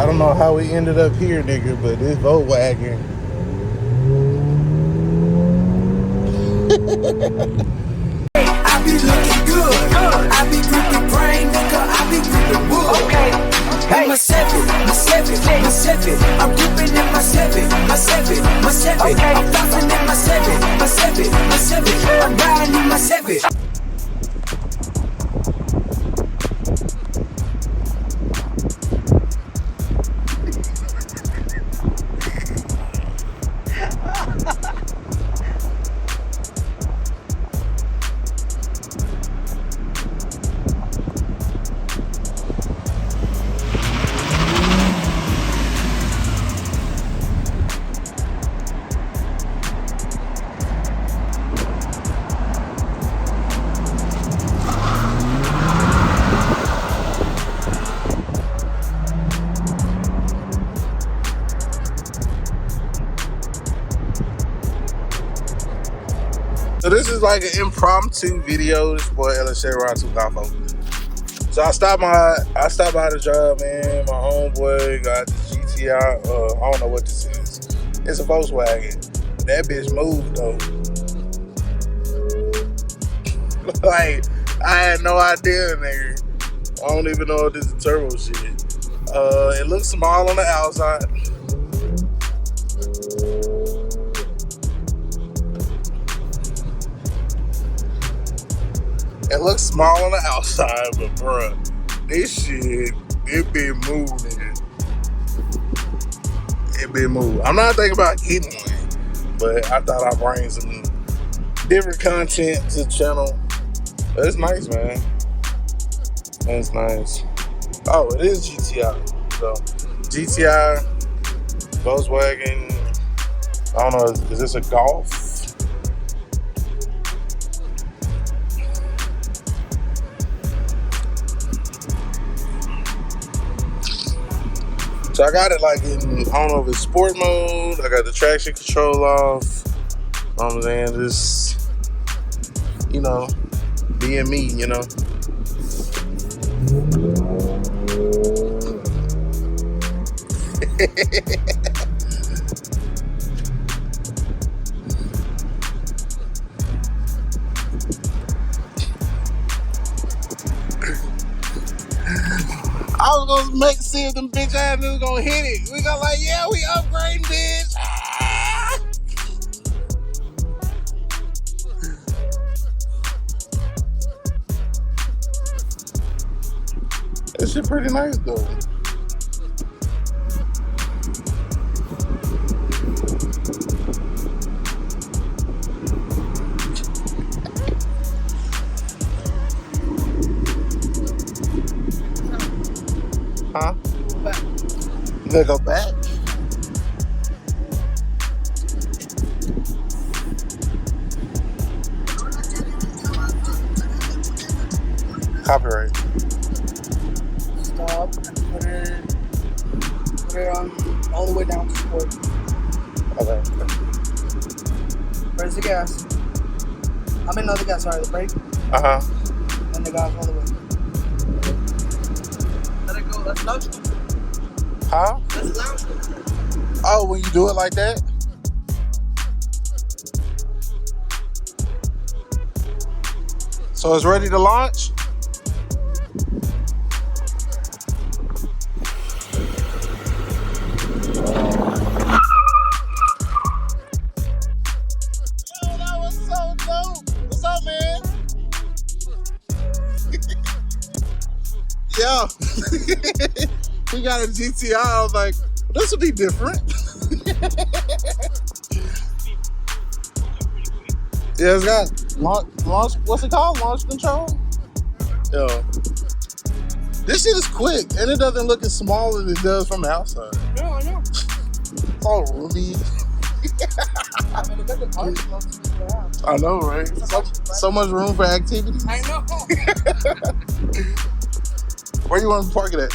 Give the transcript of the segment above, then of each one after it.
I don't know how we ended up here, nigga, but this Volkswagen. I be looking good. I be gripping brain, nigga. I be gripping wood. Okay. Hey. My Chevy. I'm gripping in my Chevy. Okay. I'm bouncing in my Chevy. I'm riding in my Chevy. So this is like an impromptu video. This boy LSA Rod 2 Combo. So I stopped by the job, man. My homeboy got the GTI. I don't know what this is. It's a Volkswagen. That bitch moved though. Like, I had no idea, nigga. I don't even know if this is turbo shit. It looks small on the outside. It looks small on the outside, but bruh, this shit, it been moved, nigga. It been moved. I'm not thinking about getting one, but I thought I'd bring some different content to the channel. But it's nice, man. It's nice. Oh, it is GTI. So, GTI, Volkswagen, I don't know, is this a Golf? So I got it like in, I don't know if it's sport mode. I got the traction control off. You know what I'm saying? Just, you know, being me, you know. I was gonna see if them bitch ass niggas gonna hit it. We go like, yeah, we upgrading, bitch. Ah! That shit pretty nice though. Huh? Back. You gotta go back? Copyright. Stop and put it on all the way down to sport. Okay. Where's the gas? I mean, not the gas, sorry, the brake. Uh-huh. And the gas all the way. Let it go, that's launch control. Huh? That's launch control. Oh, when you do it like that? So it's ready to launch? Yo, that was so dope. What's up, man? Yo. He got a GTI. I was like, this would be different. Yeah, it's got launch. What's it called? Launch control. Yo, this shit is quick, and it doesn't look as small as it does from the outside. No, I know. It's all roomy. I mean, look at the parts. I know, right? So much room for activities. I know. Where you want to park it at?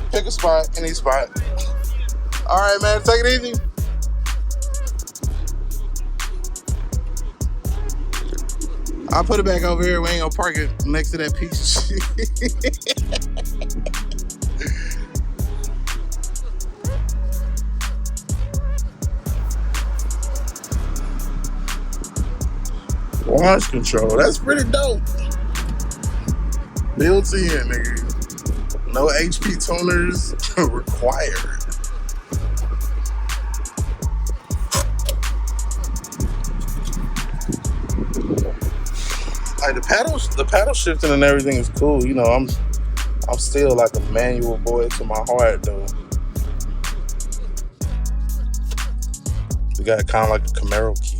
Pick a spot, any spot. All right, man, take it easy. I'll put it back over here. We ain't gonna park it next to that piece of shit. Launch control. That's pretty dope. Built in, nigga. No HP tuners required. Like the paddle shifting and everything is cool. You know, I'm still like a manual boy to my heart though. We got kind of like a Camaro key.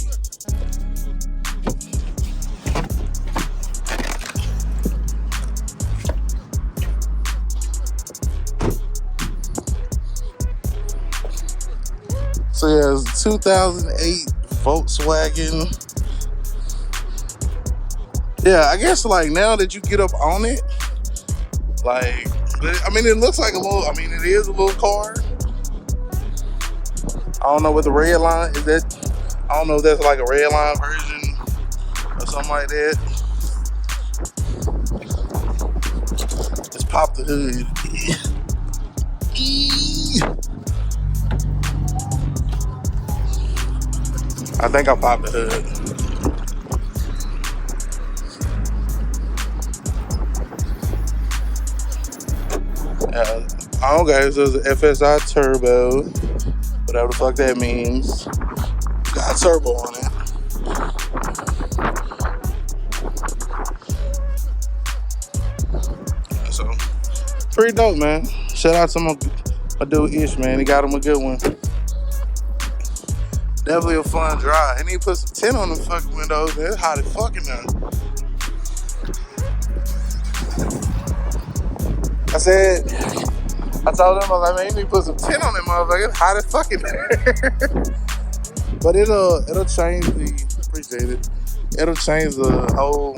So yeah, it's a 2008 Volkswagen. Yeah, I guess like now that you get up on it, like, I mean, it looks like a little, I mean, it is a little car. I don't know what the red line is that. I don't know if that's like a red line version or something like that. Let's pop the hood. I think I popped the hood. Okay, so it's an FSI turbo, whatever the fuck that means. Got a turbo on it. So, pretty dope, man. Shout out to my dude Ish, man. He got him a good one. Definitely a fun drive. And he put some tint on the fucking windows. Man, it's hot as fucking now. I told him, I was like, man, you need to put some tint on that motherfucker. It's hot as fucking But it'll change appreciate it. It'll change the whole,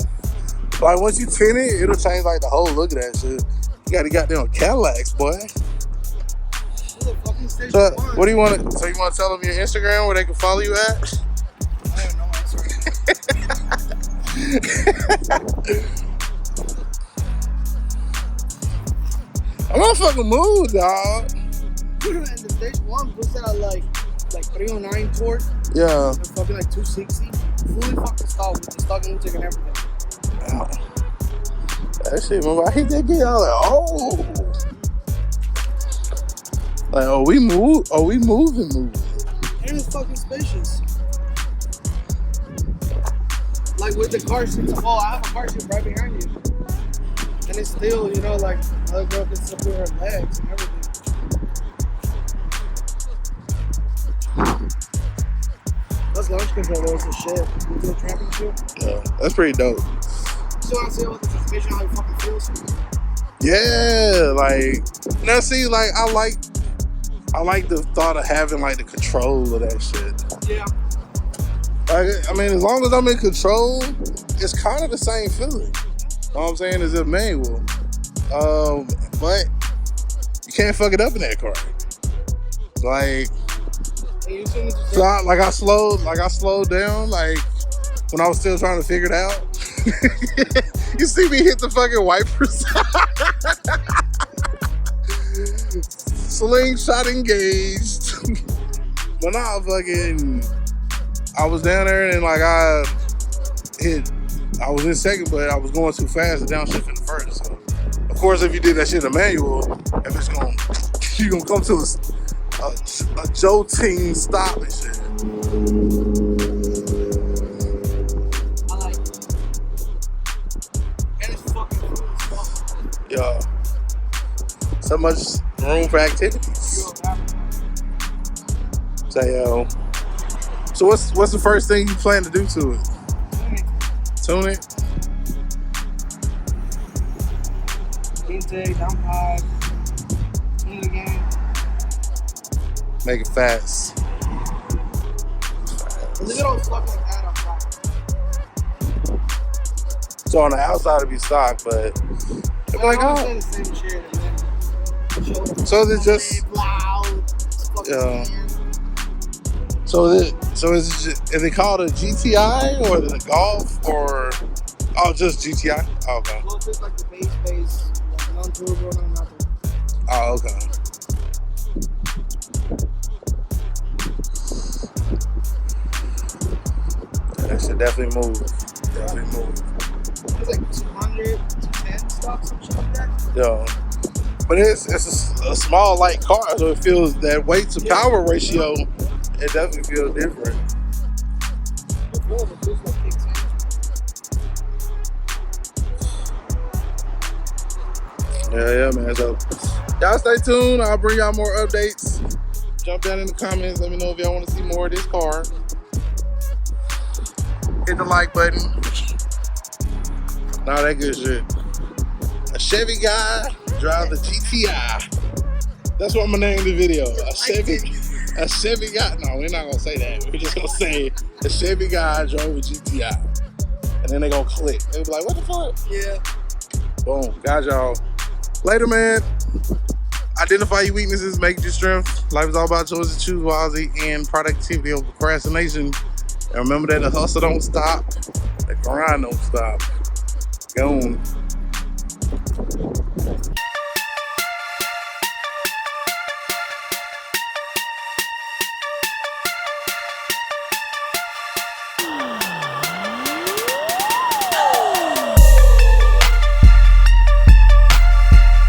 like once you tint it, it'll change like the whole look of that shit. You gotta get them Cadillacs, boy. So, what do you want to? So you want to tell them your Instagram where they can follow you at? I don't know my Instagram. I'm not fucking move, dog. And the stage one puts that at like 309 torque. Yeah. And fucking like 260. Fully fucking stalled with the stock intake and everything. That shit, man. I hit that bitch. I was like, oh. Like, oh, we moving. And it's fucking spacious. Like with the car seats. Oh, I have a car seat right behind you. And it's still, you know, like, other girl can sit with her legs and everything. That's launch control, though, it's the shit. You do a tramping shit? Yeah, that's pretty dope. You still want to see what the transmission, how it fucking feels? Yeah, like, now see, like, I like the thought of having, like, the control of that shit. Yeah. Like, I mean, as long as I'm in control, it's kind of the same feeling. You know what I'm saying? It's a manual. But you can't fuck it up in that car. Like, so I slowed down, like, when I was still trying to figure it out. You see me hit the fucking wipers. Slingshot engaged. But nah, I was down there and like I was in second, but I was going too fast and downshift in the first. So, of course, if you did that shit in a manual, you're gonna come to a jolting stop and shit. I like it. And it's fucking cool as fuck. Yeah. So much room for activities. So what's the first thing you plan to do to it? Tune it. Intake, down pipe, tune it again. Make it fast. Look at all the stuff like that outside. So on the outside it'd be stock, but they're like, oh. The same shit and then So is it just loud. So is it called a GTI or is it a Golf or just GTI? Oh, okay. Well, it's just like the base, like non-turbo, nothing. Oh, okay. That should definitely move. definitely move. It's like 200, 210 stock, some shit like that. Yeah. But it's a small light car, so it feels that weight to power ratio. It definitely feels different. It feels like kicks in. Yeah, man. So y'all stay tuned. I'll bring y'all more updates. Jump down in the comments. Let me know if y'all want to see more of this car. Hit the like button. All that good shit. A Chevy guy drives the GTI. That's what I'm gonna name the video. A Chevy guy. No, we're not gonna say that. We're just gonna say a Chevy guy drove a GTI. And then they gonna click. They'll be like, what the fuck? Yeah. Boom. Got y'all. Later, man. Identify your weaknesses, make your strength. Life is all about choices. Choose wisely and productivity over procrastination. And remember that the hustle don't stop. The grind don't stop. Go on.